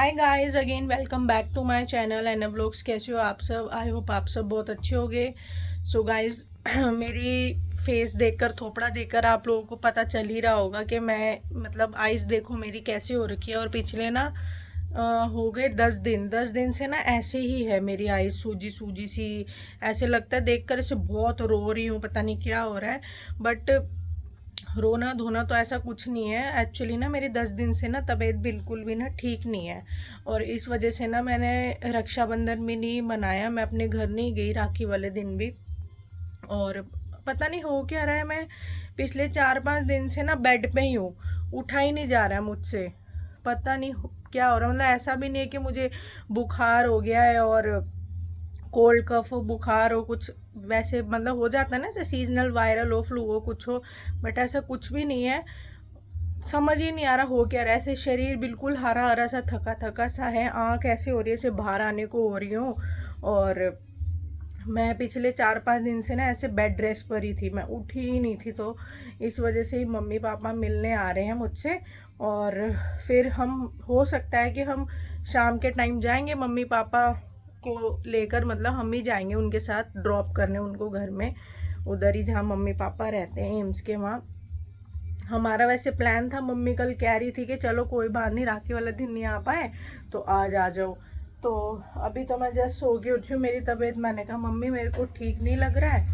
Hi guys again welcome back to my channel and vlogs. कैसे हो आप सब? आई होप आप सब बहुत अच्छे होंगे। सो गाइस मेरी फेस देखकर थोपड़ा देखकर आप लोगों को पता चल ही रहा होगा कि मैं मतलब आइज़ देखो मेरी कैसी हो रखी है। और पिछले ना हो गए 10 दिन से ना ऐसे ही है मेरी आइज़, सूजी सूजी सी। ऐसे लगता है देखकर इसे बहुत रो रही हूँ, पता नहीं क्या हो रहा है। बट रोना धोना तो ऐसा कुछ नहीं है। एक्चुअली ना मेरी 10 दिन से ना तबीयत बिल्कुल भी ना ठीक नहीं है। और इस वजह से ना मैंने रक्षाबंधन भी नहीं मनाया, मैं अपने घर नहीं गई राखी वाले दिन भी। और पता नहीं हो क्या रहा है, मैं पिछले 4-5 दिन से ना बेड पे ही हूँ, उठा ही नहीं जा रहा है मुझसे। पता नहीं क्या हो रहा है। मतलब ऐसा भी नहीं है कि मुझे बुखार हो गया है और कोल्ड कफ हो, बुखार हो, कुछ वैसे मतलब हो जाता है ना, जैसे सीजनल वायरल हो, फ्लू हो, कुछ हो। बट ऐसा कुछ भी नहीं है। समझ ही नहीं आ रहा हो क्या रहा है। ऐसे शरीर बिल्कुल हरा हरा सा, थका थका सा है। आँख ऐसे हो रही है, ऐसे बाहर आने को हो रही हूँ। और मैं पिछले 4-5 दिन से ना ऐसे बेड रेस्ट पर ही थी, मैं उठी ही नहीं थी। तो इस वजह से ही मम्मी पापा मिलने आ रहे हैं मुझसे। और फिर हम हो सकता है कि हम शाम के टाइम जाएंगे मम्मी पापा को लेकर, मतलब हम ही जाएंगे उनके साथ ड्रॉप करने उनको घर में, उधर ही जहाँ मम्मी पापा रहते हैं एम्स के वहाँ। हमारा वैसे प्लान था, मम्मी कल कह रही थी कि चलो कोई बात नहीं, राखी वाला दिन नहीं आ पाए तो आज आ जाओ। तो अभी तो मैं जस्ट सो के उठी हूँ। मेरी तबीयत, मैंने कहा मम्मी मेरे को ठीक नहीं लग रहा है,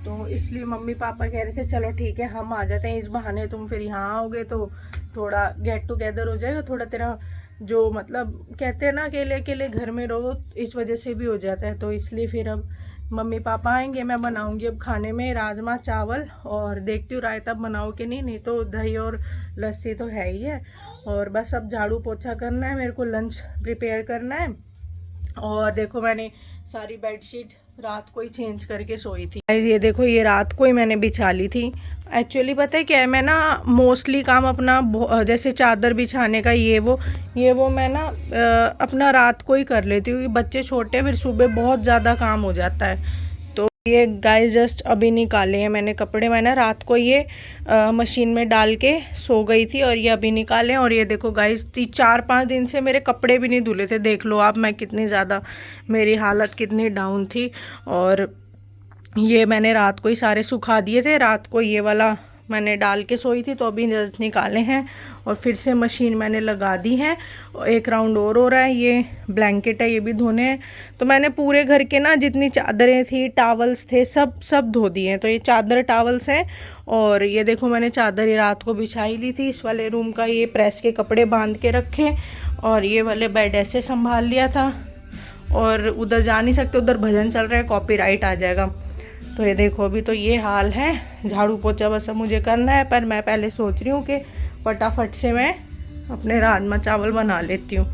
तो इसलिए मम्मी पापा कह रहे थे चलो ठीक है हम आ जाते हैं, इस बहाने तुम फिर यहाँ आओगे तो थोड़ा गेट टुगेदर हो जाएगा, थोड़ा तेरा जो मतलब कहते हैं ना अकेले अकेले घर में रहो, इस वजह से भी हो जाता है। तो इसलिए फिर अब मम्मी पापा आएंगे, मैं बनाऊंगी अब खाने में राजमा चावल, और देखती हूँ रायता बनाओ कि नहीं, नहीं तो दही और लस्सी तो है ही है। और बस अब झाड़ू पोछा करना है, मेरे को लंच प्रिपेयर करना है। और देखो मैंने सारी बेडशीट रात को ही चेंज करके सोई थी। ये देखो ये रात को ही मैंने बिछा ली थी। एक्चुअली पता है क्या है, मैं ना मोस्टली काम अपना जैसे चादर बिछाने का ये वो मैं ना अपना रात को ही कर लेती हूँ, क्योंकि बच्चे छोटे हैं, फिर सुबह बहुत ज़्यादा काम हो जाता है। तो ये गाइस जस्ट अभी निकाले हैं मैंने कपड़े, मैं ना रात को ये मशीन में डाल के सो गई थी और ये अभी निकाले। और ये देखो गाइस 4-5 दिन से मेरे कपड़े भी नहीं धुले थे, देख लो आप मैं कितनी ज़्यादा, मेरी हालत कितनी डाउन थी। और ये मैंने रात को ही सारे सुखा दिए थे, रात को ये वाला मैंने डाल के सोई थी, तो अभी जस्ट निकाले हैं और फिर से मशीन मैंने लगा दी है। एक राउंड और हो रहा है, ये ब्लैंकेट है ये भी धोने हैं। तो मैंने पूरे घर के ना जितनी चादरें थी, टावल्स थे, सब धो दिए हैं। तो ये चादर टावल्स हैं। और ये देखो मैंने चादर ही रात को बिछाई ली थी। इस वाले रूम का ये प्रेस के कपड़े बांध के रखे, और ये वाले बेड ऐसे संभाल लिया था। और उधर जा नहीं सकते, उधर भजन चल रहा है, कॉपीराइट आ जाएगा। तो ये देखो अभी तो ये हाल है। झाड़ू पोछा बस अब मुझे करना है, पर मैं पहले सोच रही हूँ कि फटाफट से मैं अपने राजमा चावल बना लेती हूँ।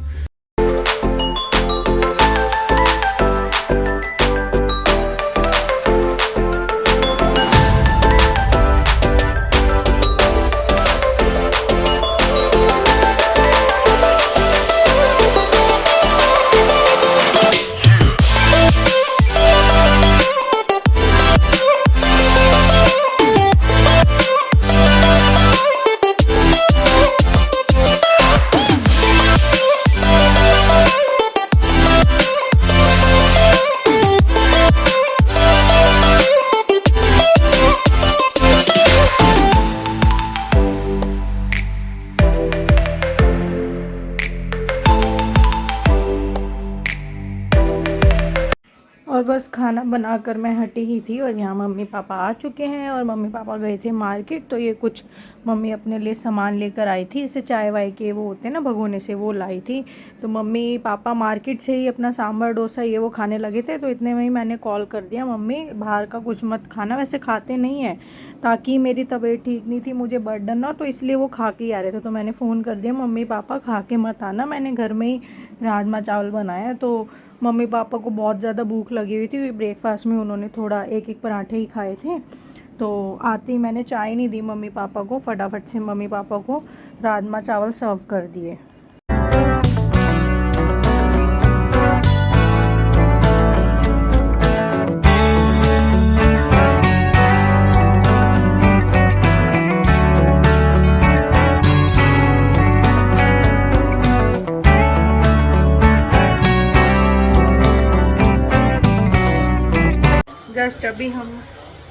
और बस खाना बनाकर मैं हटी ही थी, और यहाँ मम्मी पापा आ चुके हैं। और मम्मी पापा गए थे मार्केट, तो ये कुछ मम्मी अपने लिए सामान लेकर आई थी, इससे चाय वाय के वो होते हैं ना भगोने से, वो लाई थी। तो मम्मी पापा मार्केट से ही अपना सांभर डोसा ये वो खाने लगे थे। तो इतने में ही मैंने कॉल कर दिया, मम्मी बाहर का कुछ मत खाना, वैसे खाते नहीं हैं, ताकि मेरी तबीयत ठीक नहीं थी, मुझे बर्डन ना, तो इसलिए वो खा के ही आ रहे थे। तो मैंने फ़ोन कर दिया, मम्मी पापा खा के मत आना, मैंने घर में ही राजमा चावल बनाया। तो मम्मी पापा को बहुत ज़्यादा भूख लगी हुई थी, ब्रेकफास्ट में उन्होंने थोड़ा एक पराठे ही खाए थे। तो आते ही मैंने चाय नहीं दी मम्मी पापा को, फटाफट से मम्मी पापा को राजमा चावल सर्व कर दिए। जस्ट अभी हम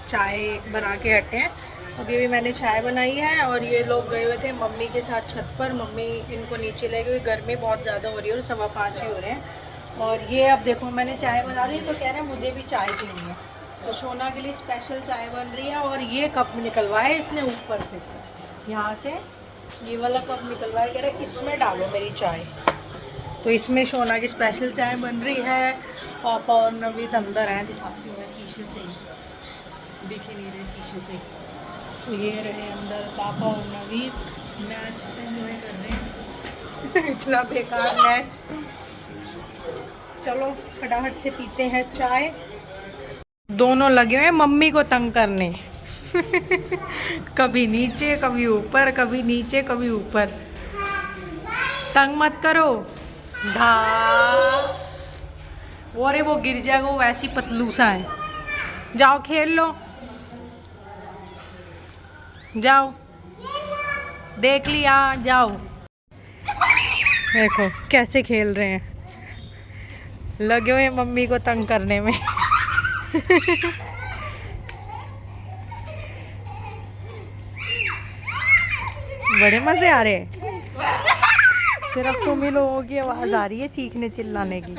चाय बना के हटे हैं। अभी भी मैंने चाय बनाई है और ये लोग गए हुए थे मम्मी के साथ छत पर। मम्मी इनको नीचे ले गई, गर्मी बहुत ज़्यादा हो रही है और 5:15 ही हो रहे हैं। और ये अब देखो मैंने चाय बना ली तो कह रहे हैं मुझे भी चाय पीनी है, तो सोना के लिए स्पेशल चाय बन रही है। और ये कप निकलवाया इसने ऊपर से, यहाँ से ये वाला कप निकलवाया, कह रहे इसमें डालो मेरी चाय। तो इसमें सोना की स्पेशल चाय बन रही है। पापा और नवीद अंदर हैं, दिखाती हूँ शीशे से, दिख ही नहीं रहे शीशे से। तो ये रहे अंदर पापा और नवीद, मैच एंजॉय कर रहे हैं। इतना बेकार मैच। चलो फटाफट से पीते हैं चाय। दोनों लगे हुए हैं मम्मी को तंग करने। कभी नीचे कभी ऊपर, कभी नीचे कभी ऊपर। तंग मत करो। धा अरे वो गिर जाएगा, वो ऐसी पतलू सा है। जाओ खेल लो, जाओ, देख लिया, जाओ। देखो कैसे खेल रहे हैं, लगे हुए मम्मी को तंग करने में। बड़े मजे आ रहे हैं। सिर्फ तुम ही लोगों की आवाज आ रही है चीखने चिल्लाने की।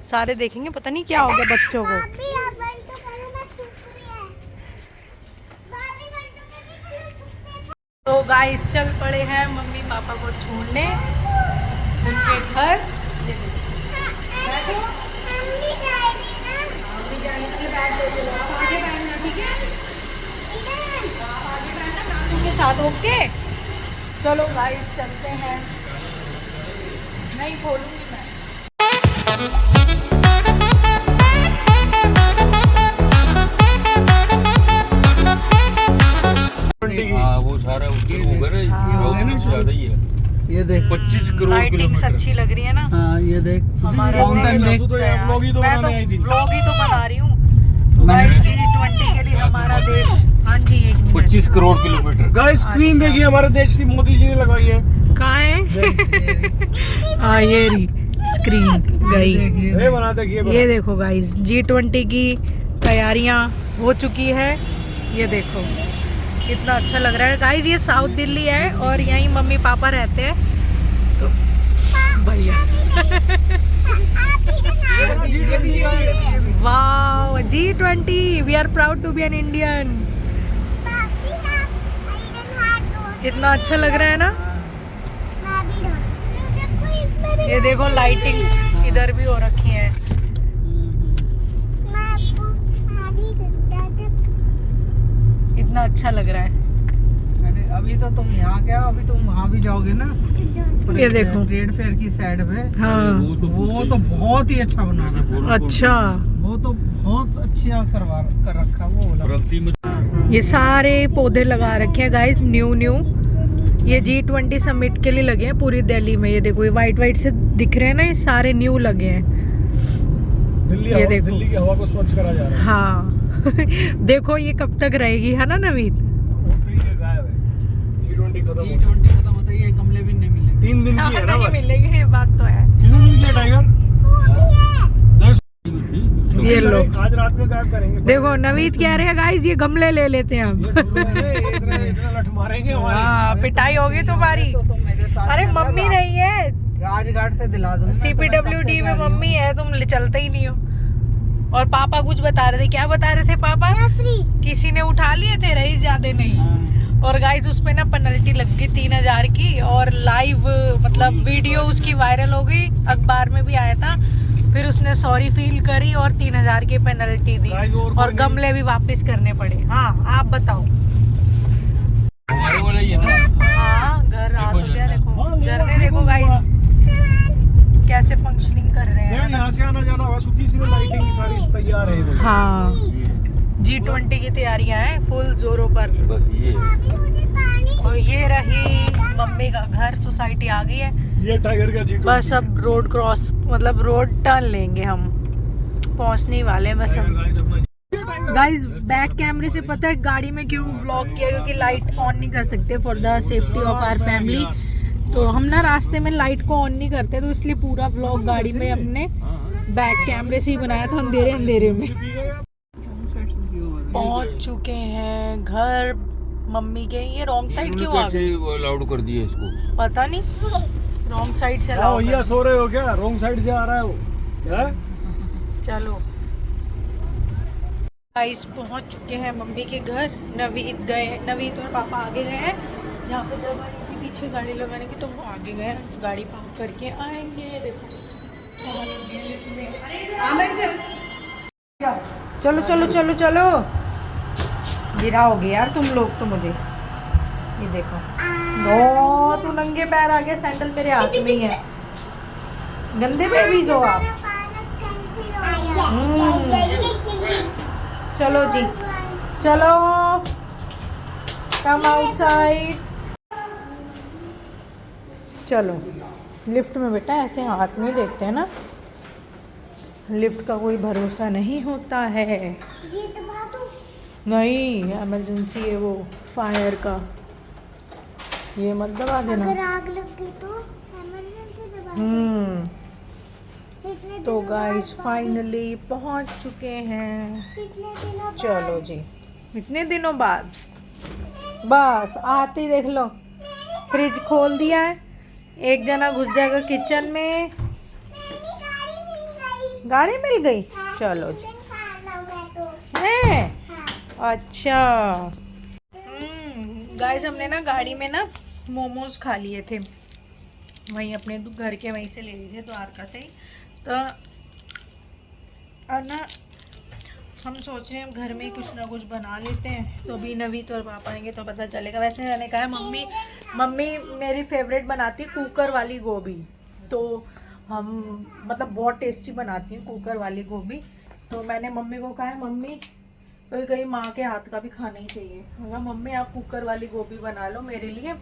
सारे देखेंगे पता नहीं क्या हो गया बच्चों को। तो गाइस चल पड़े हैं मम्मी पापा को छोड़ने उनके घर। के साथ ओके। चलो गाइस चलते हैं। नहीं खोलूंगी मैं। वो सारा होगा ना, ज्यादा ही है। ये देख 25 करोड़ लाइटिंग्स अच्छी लग रही है ना। हाँ ये देख हमारा फाउंटेन देख। व्लॉग ही तो बना रही हूँ। गाइस G20 के लिए हमारा देश। हाँ जी 25 करोड़ किलोमीटर। गाइस स्क्रीन देखिए हमारे देश की मोदी जी ने लगाई है। कहाँ है? हाँ ये रही स्क्रीन गई। ये बना देखिए। ये देखो गाइस G20 की तैयारियां हो चुकी है। ये देखो कितना अच्छा लग रहा है गाइस। ये साउथ दिल्ली है और यहीं मम्मी पापा रहते हैं। तो भैया वाह G20 we are proud to be an Indian. कितना अच्छा लग रहा है ना। ये देखो लाइटिंग्स इधर भी हो रखी हैं। कितना अच्छा लग रहा है। अरे अभी तो तुम यहाँ क्या, अभी तुम वहाँ भी जाओगे ना। ये देखो ट्रेड फेयर की साइड पे। हाँ वो तो बहुत ही अच्छा बना रखा है। अच्छा वो तो बहुत अच्छा कर रखा वो वाला। ये सारे पौधे लगा रखे हैं गाइस न्यू। ये G20 समिट के लिए लगे हैं पूरी दिल्ली में। ये देखो ये वाइट से दिख रहे हैं ना, ये सारे न्यू लगे हैं। ये देखो दिल्ली की हवा को स्वच्छ करा जा रहा है। हाँ देखो ये कब तक रहेगी, है ना नवीद? G20 खत्म हो G20 खत्म होता है, ये गमले भी नहीं मिलेंगे। 3 दिन की है ना नहीं बस। मिलेगी, ये बात तो है। कितने दिन की है टाइगर? ये लो आज रात में गायब करेंगे। देखो नवीद कह रहे हैं गाइस ये गमले ले लेते हैं हम। इतना लठ मारेंगे हमारे। हाँ पिटाई होगी तुम्हारी। तो तुम मेरे साथ अरे मम्मी नहीं है, राजघाट से दिला दूंगा। CPWD में मम्मी है, तुम चलते ही नहीं हो। और पापा कुछ बता रहे थे। क्या बता रहे थे पापा? किसी ने उठा लिए थे, रईस ज्यादा नहीं। और गाइस उस पे ना पेनल्टी लग गई 3000 की। और लाइव मतलब वीडियो उसकी वायरल हो गई, अखबार में भी आया था। फिर उसने सॉरी फील करी और 3000 की पेनल्टी दी और गमले भी वापस करने पड़े। हाँ आप बताओ। हमारे वाला ही है ना। हाँ घर आ तो गया। देखो झरने देखो गाइस कैसे फंक्शनिंग कर रहे हैं। यहाँ से आना जाना हुआ, सुखी सी लाइटिंग सारी तैयार है। हाँ G20 की तैयारियां हैं फुल जोरों पर। बस ये और ये रही मम्मी का घर, सोसाइटी आ गई है। ये टाइगर का G20। बस अब रोड क्रॉस मतलब रोड टर्न लेंगे, हम पहुंचने ही वाले हैं बस हम। गाइस बैक कैमरे से पता है गाड़ी में क्यों व्लॉग किया, क्योंकि लाइट ऑन नहीं कर सकते for the safety of our family. तो हम ना रास्ते में लाइट को ऑन नहीं करते, तो इसलिए पूरा व्लॉग गाड़ी में हमने बैक कैमरे से ही बनाया था अंधेरे में। पहुंच चुके हैं घर मम्मी के। ये रॉन्ग साइड क्यों आ गए? अलाउड कर दिया इसको, पता नहीं, रॉन्ग साइड से हाँ अलाउ भैया कर। सो रहे हो क्या? रॉन्ग साइड से आ रहा है वो क्या? चलो गाइस पहुंच चुके हैं मम्मी के घर। नवीद और पापा आगे गए हैं। यहाँ पे जगह नहीं थी पीछे गाड़ी लगाने की, तो वो आगे गए हैं। गाड़ी पार्क करके आएंगे। देखो चलो चलो चलो चलो, गिराओगे यार तुम लोग तो मुझे। ये देखो, ओ तू नंगे पैर आ गया, सैंडल मेरे हाथ में ही है। गंदे बेबीज हो आप। चलो जी चलो, कम आउटसाइड। चलो लिफ्ट में बेटा ऐसे हाथ नहीं देखते हैं ना, लिफ्ट का कोई भरोसा नहीं होता है। नहीं इमरजेंसी है वो फायर का, ये मत दबा देना। अगर आग लग गई तो इमरजेंसी दबा दो। तो गाइस फाइनली पहुंच चुके हैं। कितने दिनों बाद? चलो जी, इतने दिनों बाद बस आते ही देख लो, फ्रिज खोल दिया है। एक जना घुस जाएगा किचन में। गाड़ी मिल गई, चलो जी। है अच्छा गाइस, हमने ना गाड़ी में ना मोमोज खा लिए थे, वहीं अपने घर के वहीं से ले लिए थे द्वारका से ही। तो ना हम सोच रहे हैं घर में ही कुछ ना कुछ बना लेते हैं। तो भी नवीद और पापा आएंगे तो पता चलेगा। वैसे मैंने कहा है मम्मी मेरी फेवरेट बनाती है कुकर वाली गोभी। तो हम मतलब बहुत टेस्टी बनाती हैं कुकर वाली गोभी। तो मैंने मम्मी को कहा है मम्मी तो कहीं माँ के हाथ का भी खाना ही चाहिए। मैं मम्मी आप कुकर वाली गोभी बना लो मेरे लिए।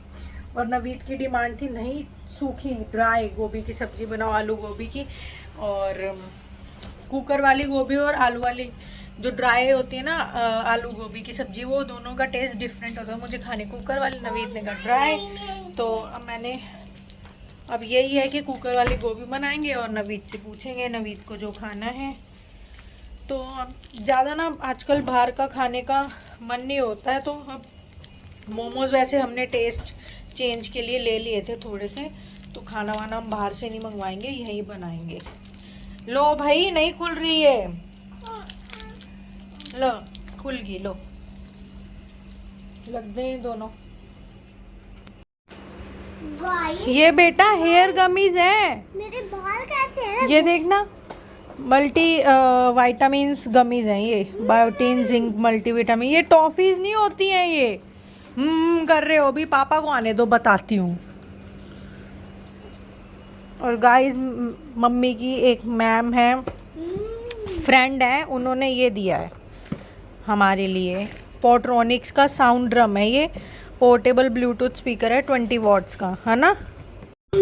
और नवीद की डिमांड थी नहीं सूखी ड्राई गोभी की सब्ज़ी बनाओ, आलू गोभी की। और कुकर वाली गोभी और आलू वाली जो ड्राई होती है ना आलू गोभी की सब्ज़ी, वो दोनों का टेस्ट डिफरेंट होता है। मुझे खाने कुकर वाली, नवीद ने कहा ड्राई। तो अब यही है कि कुकर वाली गोभी बनाएंगे और नवीद से पूछेंगे नवीद को जो खाना है। तो अब ज़्यादा ना आजकल बाहर का खाने का मन नहीं होता है। तो अब मोमोज़ वैसे हमने टेस्ट चेंज के लिए ले लिए थे थोड़े से, तो खाना वाना हम बाहर से नहीं मंगवाएंगे, यहीं बनाएंगे। लो भाई नहीं खुल रही है, लो खुल गई, लो लग गए दोनों। ये बेटा हेयर गमीज है, मेरे बाल कैसे हैं? ये देखना मल्टी वाइटामिन्स गमीज हैं ये, बायोटीन जिंक मल्टीविटामिन। ये टॉफीज नहीं होती हैं ये। कर रहे हो भी, पापा को आने दो बताती हूँ। और गाइस मम्मी की एक मैम है, फ्रेंड है, उन्होंने ये दिया है हमारे लिए। पोर्ट्रॉनिक्स का साउंड ड्रम है ये, पोर्टेबल ब्लूटूथ स्पीकर है 20 वॉट्स का, है ना।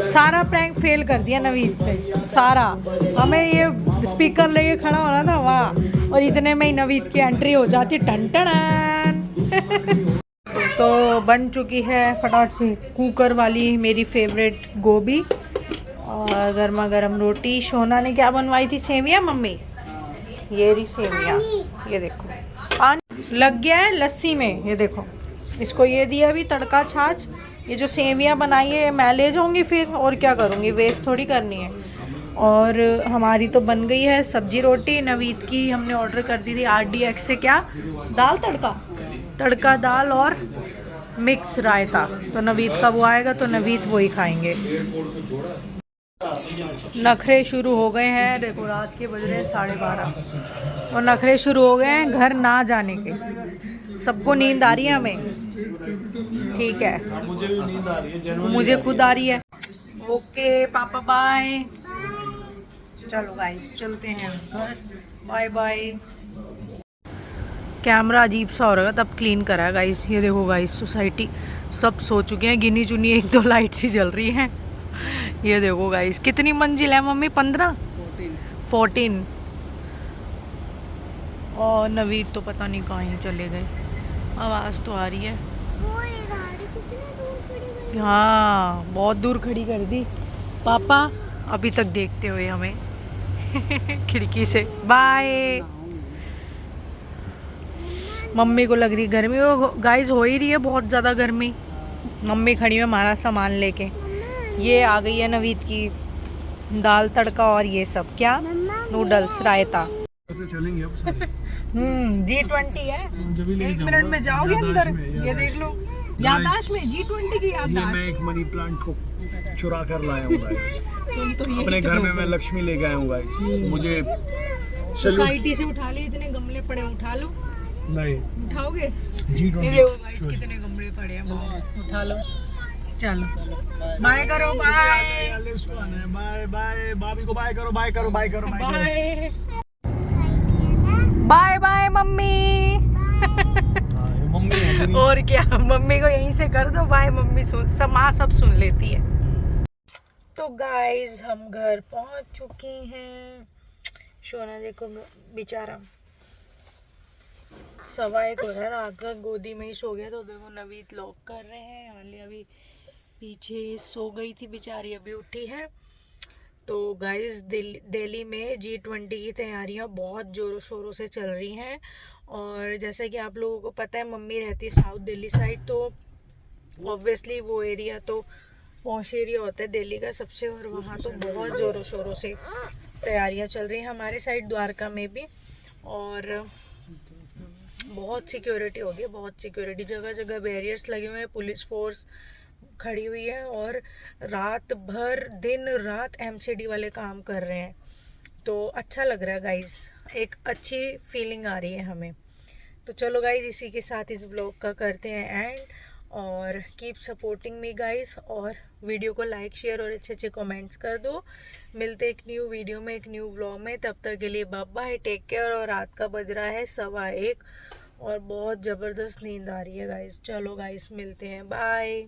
सारा प्रैंक फेल कर दिया नवीद पे, सारा। हमें ये स्पीकर लेके खड़ा होना था वाह, और इतने में ही नवीद की एंट्री हो जाती टन टन। तो बन चुकी है फटाफट से कुकर वाली मेरी फेवरेट गोभी और गर्मा गर्म रोटी। शोना ने क्या बनवाई थी? सेवियाँ मम्मी, ये रही सेवियाँ। ये देखो पानी लग गया है लस्सी में, ये देखो। इसको ये दिया अभी तड़का छाछ। ये जो सेवियाँ बनाई है मैलेज होंगी फिर, और क्या करूँगी, वेस्ट थोड़ी करनी है। और हमारी तो बन गई है सब्जी रोटी। नवीद की हमने ऑर्डर कर दी थी RDX से, क्या दाल तड़का दाल और मिक्स रायता। तो नवीद का वो आएगा तो नवीद वही खाएंगे। नखरे शुरू हो गए हैं, देखो रात के बज रहे हैं 12:30 और नखरे शुरू हो गए हैं घर ना जाने के। सबको नींद आ रही है, हमें ठीक है, मुझे भी नींद आ रही है, जनरली मुझे खुद आ रही है। ओके पापा बाय। चलो गाइस चलते हैं घर, बाय बाय। कैमरा अजीब सा हो रहा है, तब क्लीन करा है गाइस। ये देखो गाइस सोसाइटी सब सो चुके हैं, गिनी चुनी 1-2 लाइट्स ही जल रही हैं। ये देखो गाइस कितनी मंजिल है मम्मी? 14। और नवीद तो पता नहीं कहाँ चले गए, आवाज़ तो आ रही है। वो ये गाड़ी कितने दूर खड़ी हुई? हाँ बहुत दूर खड़ी कर दी। पापा अभी तक देखते हुए हमें खिड़की से। बाय। मम्मी को लग रही गर्मी, वो गाइस हो ही रही है बहुत ज़्यादा गर्मी। मम्मी खड़ी है हमारा सामान लेके। ये आ गई है नवीद की दाल तड़का और ये सब क्या नूडल्स रायता। तो चलेंगे अब सारे। G20 है। जब भी ले 1 मिनट में जाओगे अंदर, ये देख लो याददाश्त में G20 की ये मैं याददाश्त। एक मनी प्लांट को चुरा कर लाया हूँ गाइस। तुम तो यही अपने तो घर में हो। मैं लक्ष्मी लेके आया हूँ गाइस। मुझे सोसाइटी से उठा ले, इतने गमले पड़े हैं, उठा लो। नहीं उठाओगे? ये G20 देखो गाइस कितने गमले पड़े हैं बाहर, उठा लो। चलो बाय करो, बाय उसको आना है। बाय बाय भाभी को बाय करो, बाय करो, बाय करो, बाय करो। Bye bye bye mummy. हाँ, ये मम्मी है तेरी। और क्या, मम्मी को यहीं से कर दो बाय, मम्मी सुन माँ सब सुन लेती है। तो गाइस हम घर पहुंच चुके हैं। शोना देखो बेचारा 1:15 हो रहा है, रात का गोदी में ही सो गया। तो देखो नवीद लॉक कर रहे हैं, आलिया अभी पीछे सो गई थी बेचारी, अभी उठी है। तो गाइस दिल्ली में G20 की तैयारियां बहुत ज़ोरों शोरों से चल रही हैं। और जैसा कि आप लोगों को पता है मम्मी रहती है साउथ दिल्ली साइड, तो ऑब्वियसली वो एरिया तो पॉश एरिया होता है दिल्ली का सबसे, और वहाँ तो बहुत ज़ोरों शोरों से तैयारियां चल रही हैं। हमारे साइड द्वारका में भी, और बहुत सिक्योरिटी हो गई, बहुत सिक्योरिटी, जगह जगह बैरियर्स लगे हुए हैं, पुलिस फोर्स खड़ी हुई है, और रात भर दिन रात MCD वाले काम कर रहे हैं। तो अच्छा लग रहा है गाइस, एक अच्छी फीलिंग आ रही है हमें। तो चलो गाइस इसी के साथ इस व्लॉग का करते हैं एंड, और कीप सपोर्टिंग मी गाइस, और वीडियो को लाइक शेयर और अच्छे अच्छे कमेंट्स कर दो। मिलते एक न्यू वीडियो में, एक न्यू व्लॉग में, तब तक के लिए बाय बाय, टेक केयर। और रात का बज रहा है 1:15 और बहुत ज़बरदस्त नींद आ रही है गाइस। चलो गाइस मिलते हैं, बाय।